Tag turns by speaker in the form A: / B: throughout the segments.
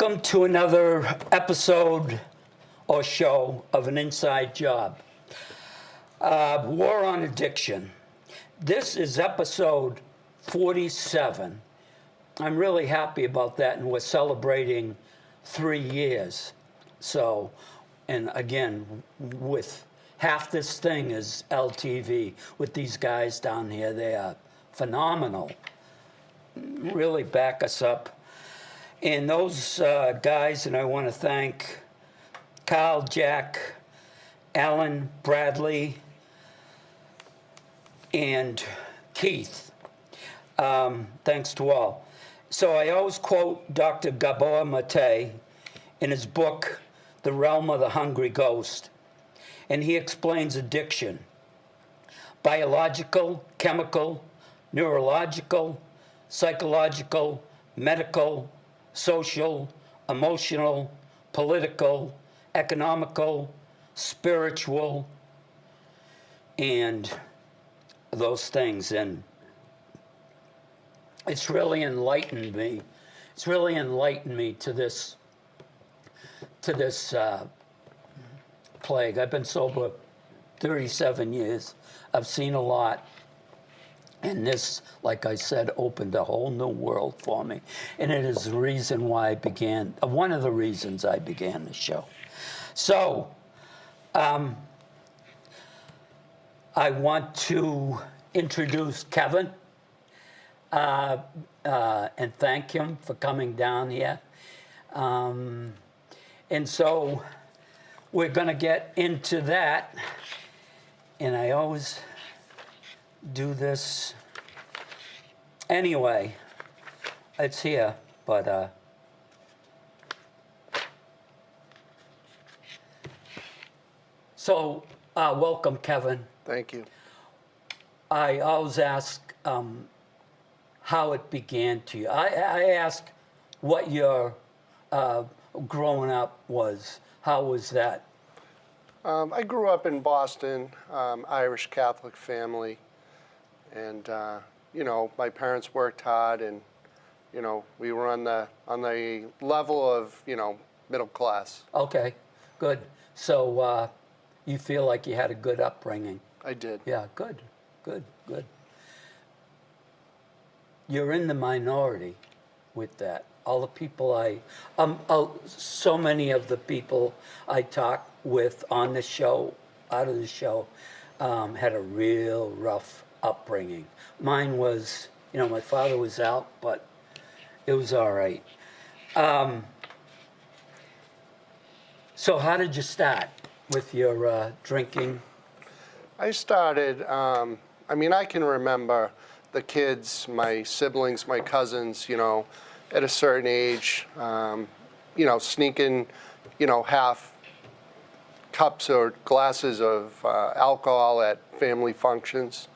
A: Welcome to another episode or show of An Inside Job. War on Addiction. This is episode 47. I'm really happy about that, and we're celebrating 3 years. So, and again, with half this thing is LTV, with these guys down here. They are phenomenal. Really back us up. And those guys, and I want to thank Kyle, Jack, Alan, Bradley, and Keith. Thanks to all. So I always quote Dr. Ngaba Mattei in his book, The Realm of the Hungry Ghost. And he explains addiction: biological, chemical, neurological, psychological, medical, social, emotional, political, economical, spiritual, and those things. And it's really enlightened me. It's really enlightened me to this plague. I've been sober 37 years. I've seen a lot. And this, like I said, opened a whole new world for me. And it is the reason why I began, one of the reasons I began the show. So, I want to introduce Kevin and thank him for coming down here. And so we're going to get into that. And I always do this anyway. It's here, but so welcome, Kevin.
B: Thank you.
A: I always ask how it began to you. I ask what your growing up was. How was that?
B: I grew up in Boston, Irish Catholic family. And, my parents worked hard, and, we were on the level of, middle class.
A: Okay, good. So you feel like you had a good upbringing?
B: I did.
A: Yeah, good. You're in the minority with that. All the people so many of the people I talk with on the show, out of the show, had a real rough upbringing. Mine was, my father was out, but it was all right. So how did you start with your drinking?
B: I started, I can remember the kids, my siblings, my cousins, at a certain age, sneaking, half cups or glasses of alcohol at family functions.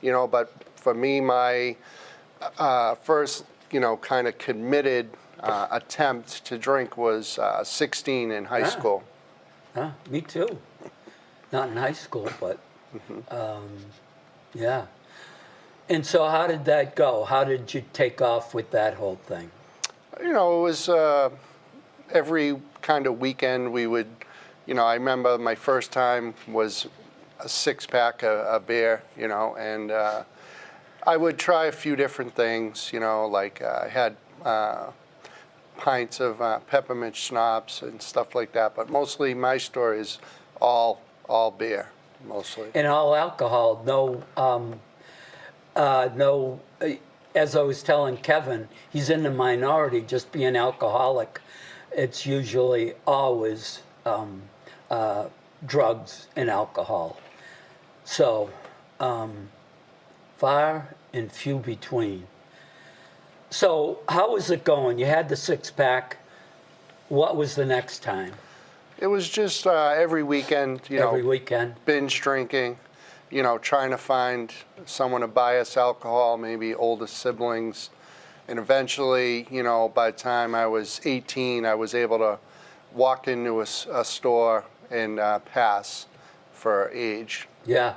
B: But for me, my first, kind of committed attempt to drink was 16 in high school.
A: Me too. Not in high school, but yeah. And so how did that go? How did you take off with that whole thing?
B: It was every kind of weekend we would, I remember my first time was a 6-pack of beer, and I would try a few different things, like I had pints of peppermint schnapps and stuff like that. But mostly my story is all beer, mostly.
A: And all alcohol, no, as I was telling Kevin, he's in the minority, just being alcoholic. It's usually always drugs and alcohol. So, far and few between. So, how was it going? You had the 6-pack. What was the next time?
B: It was just every weekend,
A: Every weekend.
B: binge drinking, trying to find someone to buy us alcohol, maybe older siblings. And eventually, by the time I was 18, I was able to walk into a store and pass for age.
A: Yeah.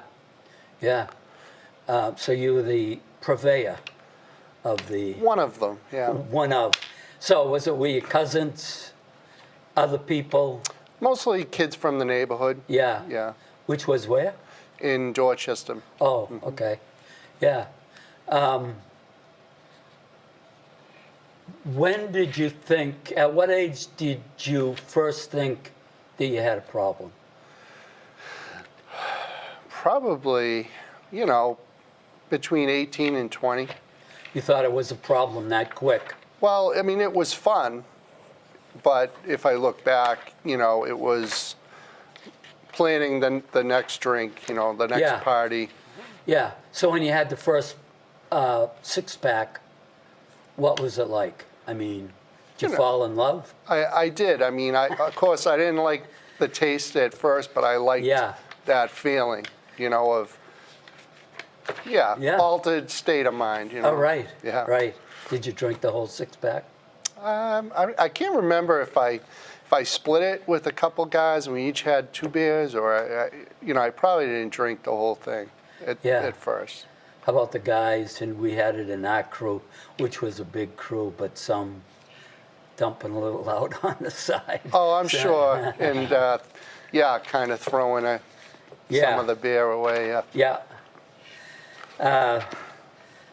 A: So you were the purveyor of the...
B: One of them, yeah.
A: One of. So was it with your cousins, other people?
B: Mostly kids from the neighborhood.
A: Yeah.
B: Yeah.
A: Which was where?
B: In Dorchester.
A: Oh, okay. Yeah. When did you think, at what age did you first think that you had a problem?
B: Probably, between 18 and 20.
A: You thought it was a problem that quick?
B: Well, I mean, it was fun, but if I look back, it was planning the next drink, the next
A: Yeah.
B: party.
A: Yeah. So when you had the first six-pack, what was it like? I mean, did you fall in love?
B: I did. I mean, of course, I didn't like the taste at first, but I liked that feeling, of, altered state of mind,
A: Oh, right.
B: Yeah.
A: Right. Did you drink the whole six-pack?
B: I can't remember if I split it with a couple guys and we each had 2 beers, or I probably didn't drink the whole thing at first.
A: How about the guys? And we had it in our crew, which was a big crew, but some dumping a little out on the side.
B: Oh, I'm sure. And kind of throwing some of the beer away.
A: Yeah.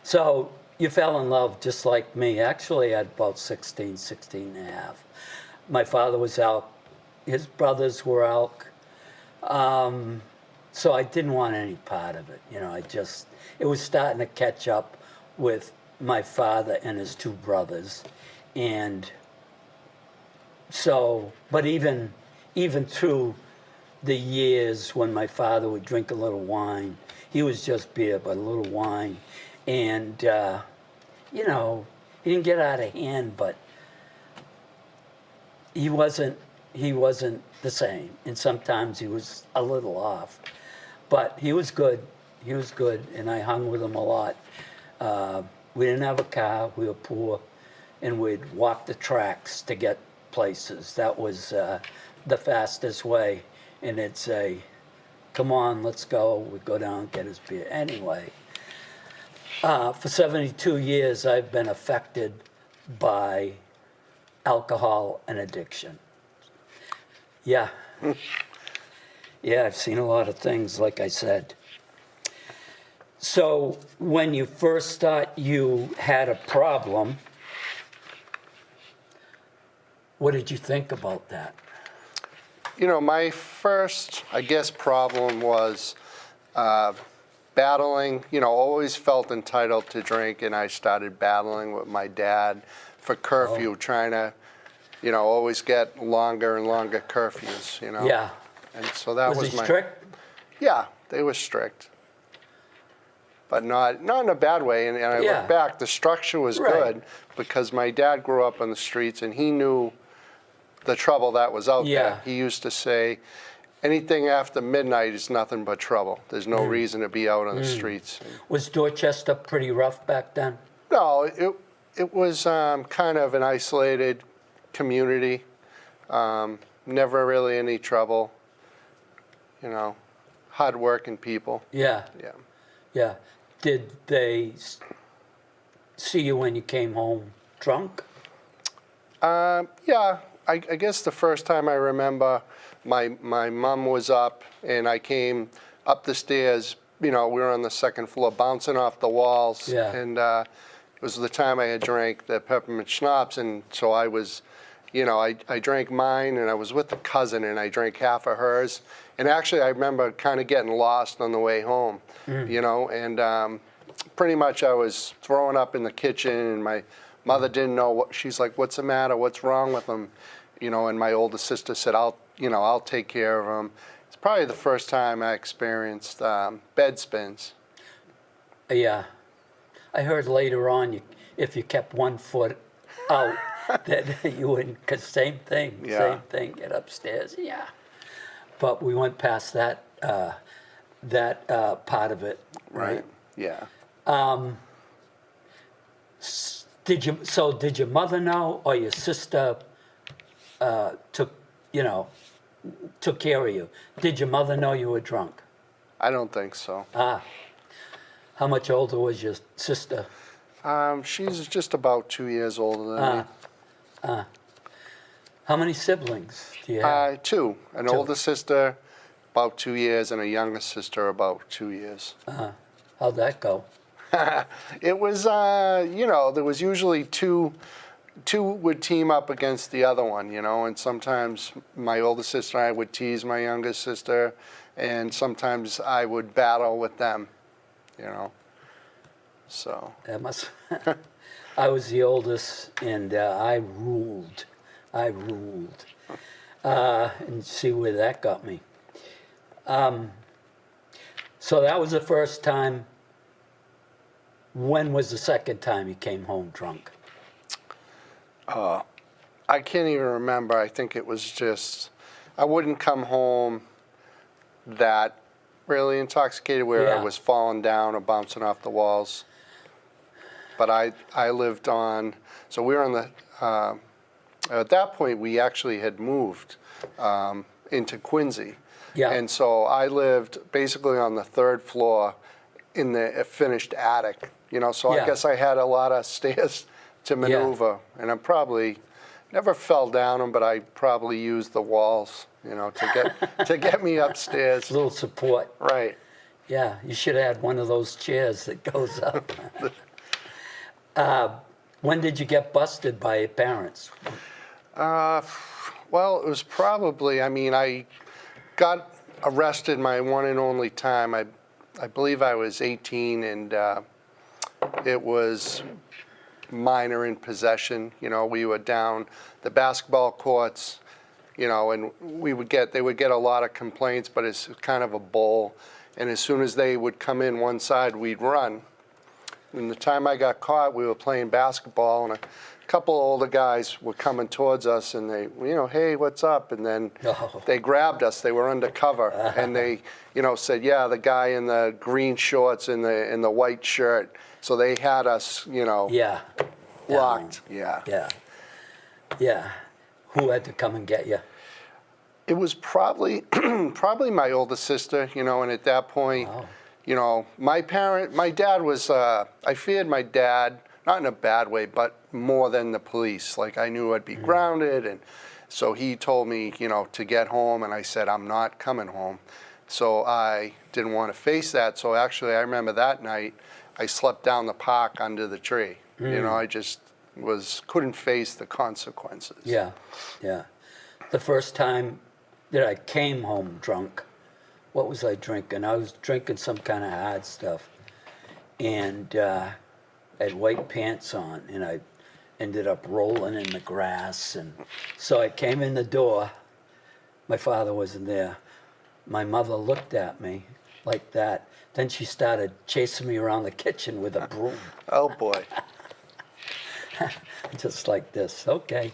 A: So you fell in love just like me. Actually, at about 16 and a half. My father was alk. His brothers were alk. So I didn't want any part of it. It was starting to catch up with my father and his 2 brothers. And so, but even through the years when my father would drink a little wine, he was just beer, but a little wine. And, he didn't get out of hand, but he wasn't the same. And sometimes he was a little off. But he was good. He was good, and I hung with him a lot. We didn't have a car. We were poor, and we'd walk the tracks to get places. That was the fastest way. And they'd say, "Come on, let's go." We'd go down and get his beer. Anyway, for 72 years, I've been affected by alcohol and addiction. Yeah. Yeah, I've seen a lot of things, like I said. So when you first thought you had a problem, what did you think about that?
B: My first, I guess, problem was battling, always felt entitled to drink, and I started battling with my dad for curfew, trying to, always get longer and longer curfews,
A: Yeah.
B: And so that was
A: he strict?
B: Yeah, they were strict. But not in a bad way. And I look back, the structure was good because my dad grew up on the streets and he knew the trouble that was out there. He used to say, anything after midnight is nothing but trouble. There's no reason to be out on the streets.
A: Was Dorchester pretty rough back then?
B: No, it was kind of an isolated community. Never really any trouble. Hard-working people.
A: Yeah.
B: Yeah.
A: Yeah. Did they see you when you came home drunk?
B: Yeah. I guess the first time I remember, my mom was up, and I came up the stairs. We were on the second floor, bouncing off the walls.
A: Yeah.
B: And it was the time I had drank the peppermint schnapps, and so I was, I drank mine, and I was with a cousin, and I drank half of hers. And actually, I remember kind of getting lost on the way home, and pretty much I was throwing up in the kitchen, and my mother didn't know what. She's like, "What's the matter? What's wrong with him?" And my older sister said, I'll take care of him." It's probably the first time I experienced bed spins.
A: Yeah. I heard later on, if you kept 1 foot out, that you wouldn't, because same thing, get upstairs, But we went past that part of it, right?
B: Yeah.
A: Did your mother know, or your sister took care of you? Did your mother know you were drunk?
B: I don't think so.
A: How much older was your sister?
B: She's just about 2 years older than me.
A: How many siblings do you have?
B: Two. An older sister, about 2 years, and a younger sister, about 2 years.
A: How'd that go?
B: It was, there was usually two would team up against the other one, and sometimes my older sister and I would tease my younger sister, and sometimes I would battle with them, so.
A: That must. I was the oldest, and I ruled. And see where that got me. So that was the first time. When was the second time you came home drunk?
B: I can't even remember. I think it was just, I wouldn't come home that really intoxicated where I was falling down or bouncing off the walls. But I lived on, so we were on the, at that point we actually had moved into Quincy.
A: Yeah.
B: And so I lived basically on the third floor in the finished attic, so I guess I had a lot of stairs to maneuver, and I probably never fell down them, but I probably used the walls, to get me upstairs.
A: A little support.
B: Right.
A: Yeah, you should have had one of those chairs that goes up. When did you get busted by your parents?
B: Well, it was probably, I got arrested my one and only time. I believe I was 18, and it was minor in possession. We were down the basketball courts, and they would get a lot of complaints, but it's kind of a bowl. And as soon as they would come in one side, we'd run. And the time I got caught, we were playing basketball, and a couple older guys were coming towards us, and they, hey, what's up? And then they grabbed us. They were undercover, and they, said, yeah, the guy in the green shorts and the white shirt. So they had us, locked.
A: Yeah. Who had to come and get you?
B: It was probably my older sister, and at that point, my dad was, I feared my dad, not in a bad way, but more than the police. Like, I knew I'd be grounded, and so he told me, to get home, and I said, I'm not coming home. So I didn't want to face that. So actually, I remember that night, I slept down the park under the tree. I just couldn't face the consequences.
A: Yeah. The first time that I came home drunk, what was I drinking? I was drinking some kind of hard stuff, and I had white pants on, and I ended up rolling in the grass. And so I came in the door. My father wasn't there. My mother looked at me like that. Then she started chasing me around the kitchen with a broom.
B: Oh, boy.
A: Just like this. Okay.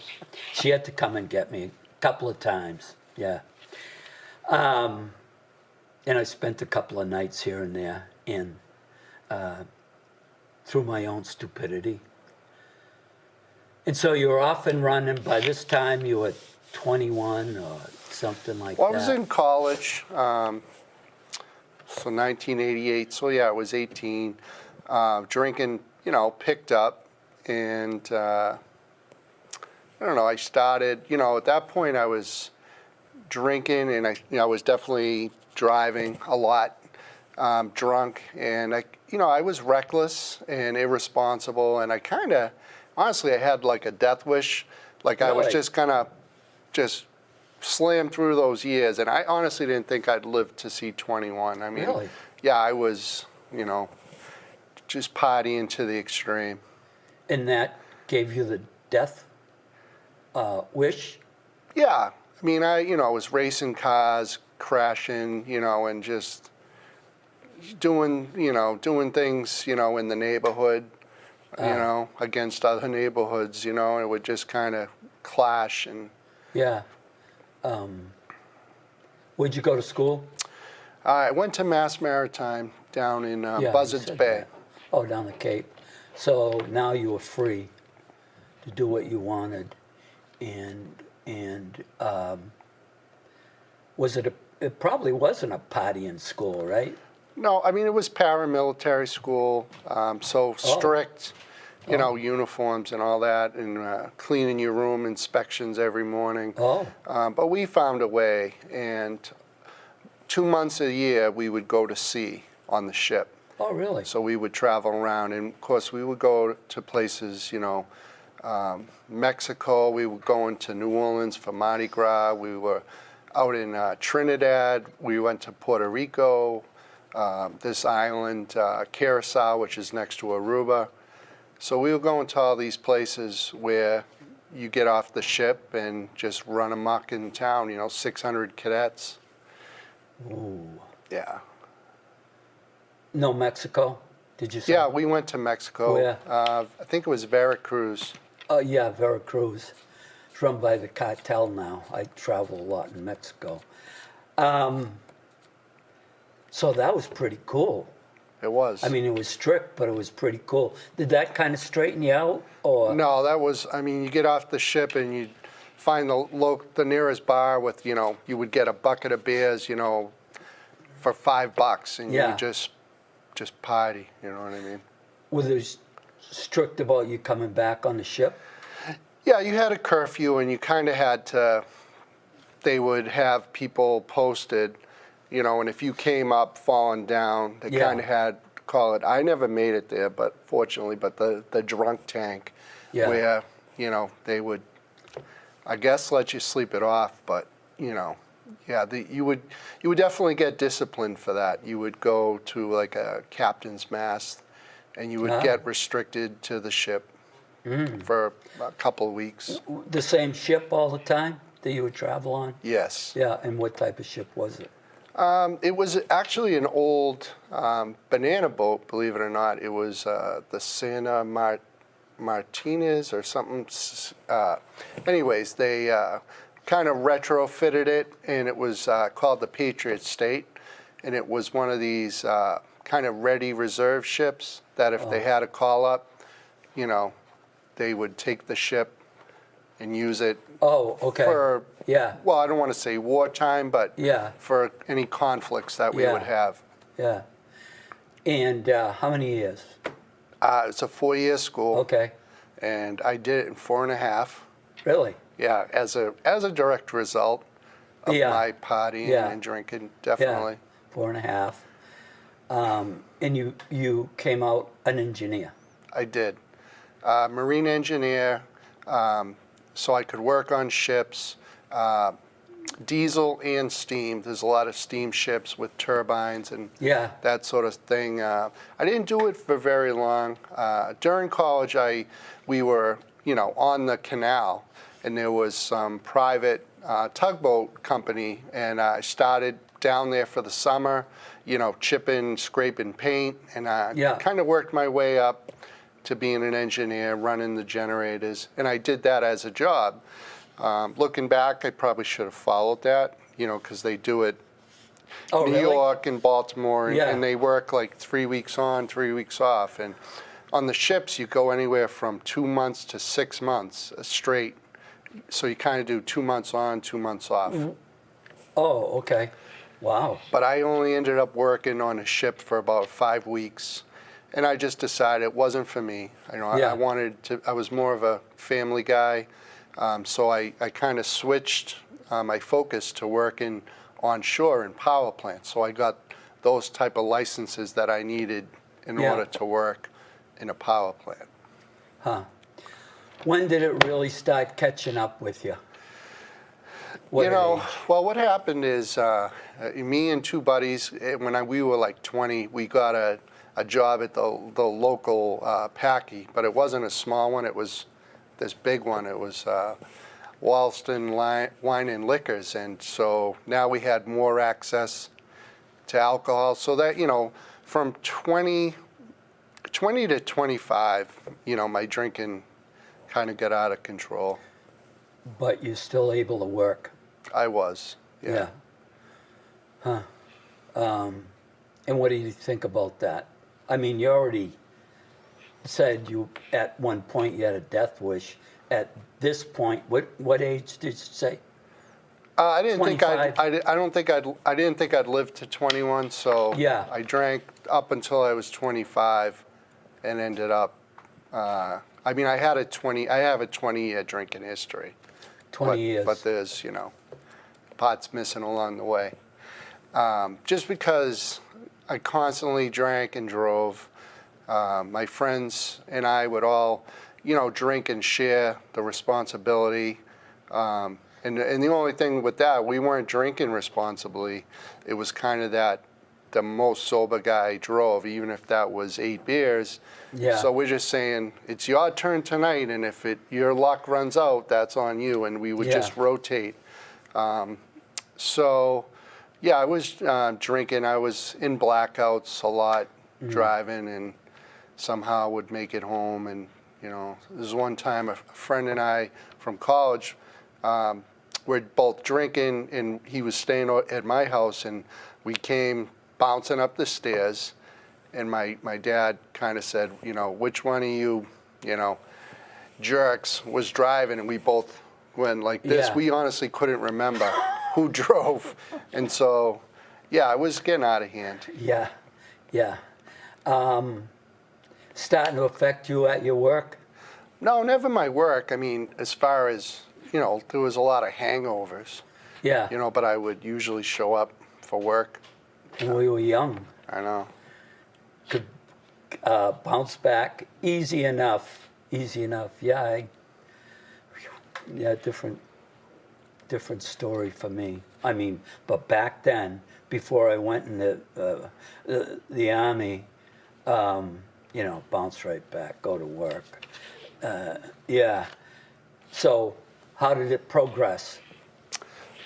A: She had to come and get me a couple of times. Yeah. And I spent a couple of nights here and there through my own stupidity. And so you were off and running. By this time, you were 21 or something like
B: Well,
A: that.
B: I was in college, so 1988. So, yeah, I was 18. Drinking, picked up. And, I don't know, I started, at that point I was drinking, and I was definitely driving a lot, drunk. And, I was reckless and irresponsible. And I kind of, honestly, I had like a death wish. Like I was just kind of slammed through those years. And I honestly didn't think I'd live to see 21. I mean,
A: Really?
B: Yeah, I was, just partying to the extreme.
A: And that gave you the death wish?
B: Yeah. I mean, I was racing cars, crashing, and just doing things, in the neighborhood, against other neighborhoods, and it would just kind of clash. And
A: Yeah. Where'd you go to school?
B: I went to Maritime down in
A: Yeah, you
B: Buzzards
A: said
B: Bay.
A: that. Oh, down the Cape. So now you were free to do what you wanted, and was it it probably wasn't a partying school, right?
B: No, I mean, it was paramilitary school, so strict, you know, uniforms and all that, and cleaning your room, inspections every morning.
A: Oh,
B: But we found a way, and 2 months a year we would go to sea on the ship.
A: oh, really?
B: So we would travel around, and of course we would go to places, you know, Mexico. We were going to New Orleans for Mardi Gras. We were out in Trinidad. We went to Puerto Rico, this island, Curacao, which is next to Aruba. So we were going to all these places where you get off the ship and just run amok in town, you know, 600 cadets.
A: Ooh.
B: Yeah.
A: No Mexico, did you say?
B: Yeah, we went to Mexico.
A: Where?
B: I think it was Veracruz.
A: Oh, yeah, Veracruz. It's run by the cartel now. I travel a lot in Mexico. So that was pretty cool.
B: It was.
A: I mean, it was strict, but it was pretty cool. Did that kind of straighten you out, or?
B: No, that was, I mean, you get off the ship and you find the nearest bar with, you know, you would get a bucket of beers, you know, for $5, and you
A: Yeah.
B: would just party, you know what I mean?
A: Were they strict about you coming back on the ship?
B: Yeah, you had a curfew, and you kind of had to, they would have people posted, you know, and if you came up falling down, they
A: Yeah.
B: kind of had, call it, I never made it there, but fortunately, but the drunk tank,
A: Yeah.
B: where, you know, they would, I guess, let you sleep it off, but, you know, yeah, you would definitely get disciplined for that. You would go to like a captain's mast, and you would
A: Ah.
B: get restricted to the ship for a couple of weeks.
A: The same ship all the time that you would travel on?
B: Yes.
A: Yeah, and what type of ship was it?
B: It was actually an old banana boat, believe it or not. It was the Santa Martinez or something. Anyways, they kind of retrofitted it, and it was called the Patriot State, and it was one of these kind of ready reserve ships that if they had a call up, you know, they would take the ship and use it
A: Oh, okay.
B: for,
A: Yeah,
B: well, I don't want to say wartime, but
A: yeah,
B: for any conflicts that we
A: Yeah.
B: would have.
A: yeah. And how many years?
B: It's a 4-year school,
A: Okay,
B: and I did it in 4.5.
A: really?
B: Yeah, as a direct result of
A: Yeah.
B: my partying
A: Yeah.
B: and drinking, definitely.
A: Yeah, 4.5. And you came out an engineer.
B: I did. Marine engineer, so I could work on ships, diesel and steam. There's a lot of steam ships with turbines and
A: Yeah,
B: that sort of thing. I didn't do it for very long. During college, we were, you know, on the canal, and there was some private tugboat company, and I started down there for the summer, you know, chipping, scraping paint, and I
A: Yeah.
B: kind of worked my way up to being an engineer, running the generators, and I did that as a job. Looking back, I probably should have followed that, you know, because they do it
A: oh,
B: New
A: really?
B: York and Baltimore, and,
A: Yeah.
B: and they work like 3 weeks on, 3 weeks off. And on the ships, you go anywhere from 2 months to 6 months straight. So you kind of do 2 months on, 2 months off.
A: Oh, okay. Wow.
B: But I only ended up working on a ship for about 5 weeks. And I just decided it wasn't for me. You know,
A: Yeah.
B: I wanted to, I was more of a family guy. So I kind of switched my focus to working onshore in power plants. So I got those type of licenses that I needed in
A: Yeah.
B: order to work in a power plant.
A: Huh. When did it really start catching up with you? What
B: You know,
A: age?
B: well, what happened is me and two buddies, when we were like 20, we got a job at the local packy, but it wasn't a small one. It was this big one. It was Walston Wine and Liquors, and so now we had more access to alcohol. So that, you know, from 20 to 25, you know, my drinking kind of got out of control.
A: But you're still able to work.
B: I was, yeah.
A: Huh. And what do you think about that? I mean, you already said you, at one point, you had a death wish. At this point, what age did you say?
B: I didn't
A: 25.
B: I didn't think I'd live to 21, so
A: Yeah.
B: I drank up until I was 25, and ended up I mean, I have a 20-year drinking history.
A: 20 years.
B: But there's, pots missing along the way. Just because I constantly drank and drove. My friends and I would all, drink and share the responsibility. And the only thing with that, we weren't drinking responsibly. It was kind of that the most sober guy drove, even if that was 8 beers.
A: Yeah.
B: So we're just saying, it's your turn tonight, and if your luck runs out, that's on you, and we would just rotate. So, yeah, I was drinking. I was in blackouts a lot, driving, and somehow would make it home. And, there was one time a friend and I from college, we're both drinking, and he was staying at my house, and we came bouncing up the stairs, and my dad kind of said, which one of you, jerks was driving, and we both went like this.
A: Yeah.
B: We honestly couldn't remember who drove, and so, yeah, it was getting out of hand.
A: Yeah, yeah. Starting to affect you at your work?
B: No, never my work. I mean, as far as, there was a lot of hangovers,
A: Yeah.
B: but I would usually show up for work.
A: When we were young,
B: I know.
A: could bounce back easy enough. Yeah, different story for me. I mean, but back then, before I went in the army, bounce right back, go to work. Yeah. So, how did it progress?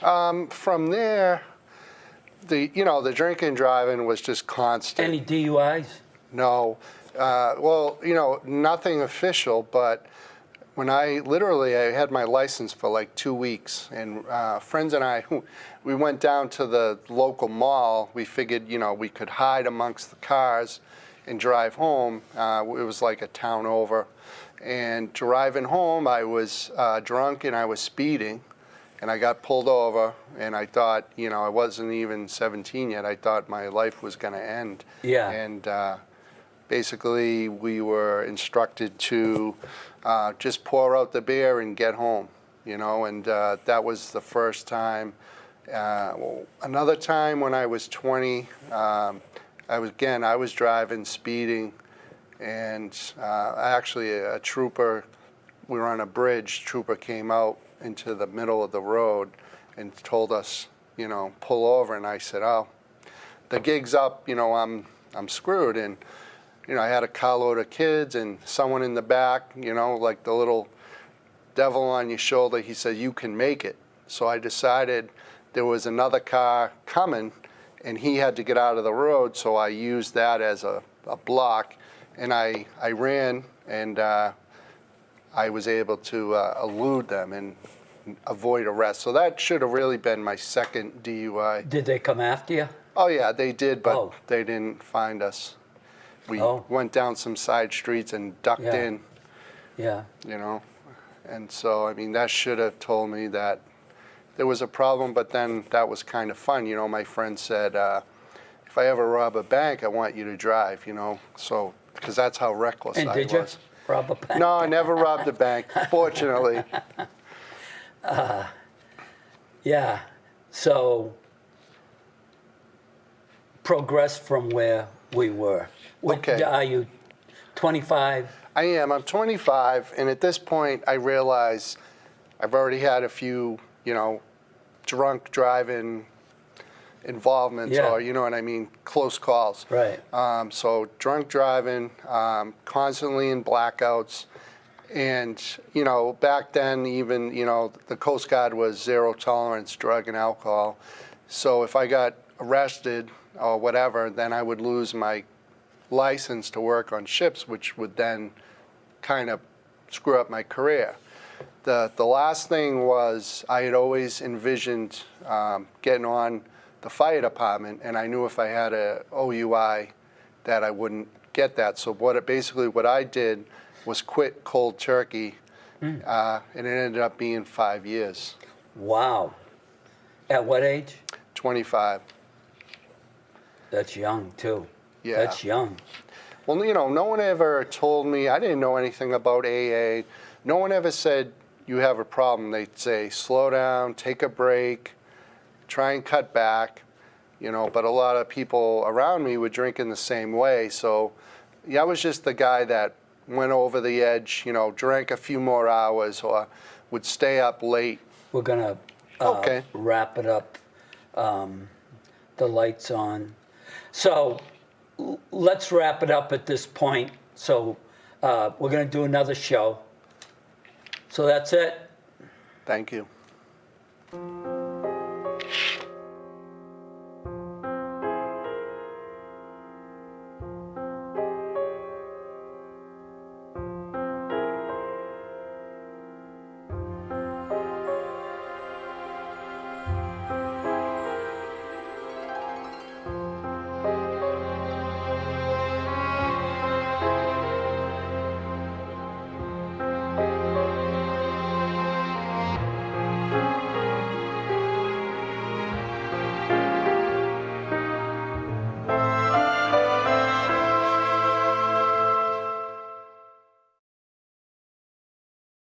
B: From there, the drinking and driving was just constant.
A: Any DUIs?
B: No. Well, nothing official, but when I had my license for like 2 weeks, and friends and I, we went down to the local mall. We figured, we could hide amongst the cars and drive home. It was like a town over. And driving home, I was drunk and I was speeding. And I got pulled over, and I thought, I wasn't even 17 yet. I thought my life was going to end.
A: Yeah.
B: And basically, we were instructed to just pour out the beer and get home, and that was the first time. Another time when I was 20, I was driving, speeding, and actually a trooper, we were on a bridge, trooper came out into the middle of the road and told us, pull over. And I said, oh, the gig's up, I'm screwed. And, I had a carload of kids and someone in the back, like the little devil on your shoulder. He said, you can make it. So I decided there was another car coming and he had to get out of the road. So I used that as a block, and I ran, and I was able to elude them and avoid arrest. So that should have really been my second DUI.
A: Did they come after you?
B: Oh, yeah, they did, but they didn't find us. We went down some side streets and ducked in.
A: Yeah.
B: And so, I mean, that should have told me that there was a problem, but then that was kind of fun. My friend said, if I ever rob a bank, I want you to drive, so, because that's how reckless I was.
A: And did you rob a bank?
B: No, I never robbed a bank, fortunately.
A: Yeah. So, progress from where we were.
B: Okay.
A: Are you 25?
B: I am. I'm 25, and at this point, I realize I've already had a few, drunk driving involvements, or you know what I mean, close calls.
A: Right.
B: So drunk driving, constantly in blackouts, and back then even the Coast Guard was zero tolerance drug and alcohol. So if I got arrested or whatever, then I would lose my license to work on ships, which would then kind of screw up my career. The last thing was I had always envisioned getting on the fire department, and I knew if I had a OUI that I wouldn't get that. So what I did was quit cold turkey, and it ended up being 5 years.
A: Wow. At what age?
B: 25.
A: That's young, too.
B: Yeah.
A: That's young.
B: Well, you know, no one ever told me, I didn't know anything about AA. No one ever said, you have a problem. They'd say, slow down, take a break, try and cut back, you know, but a lot of people around me were drinking the same way. So yeah, I was just the guy that went over the edge, you know, drank a few more hours or would stay up late.
A: We're going to
B: Okay.
A: wrap it up. The light's on. So let's wrap it up at this point. So we're going to do another show. So that's it.
B: Thank you.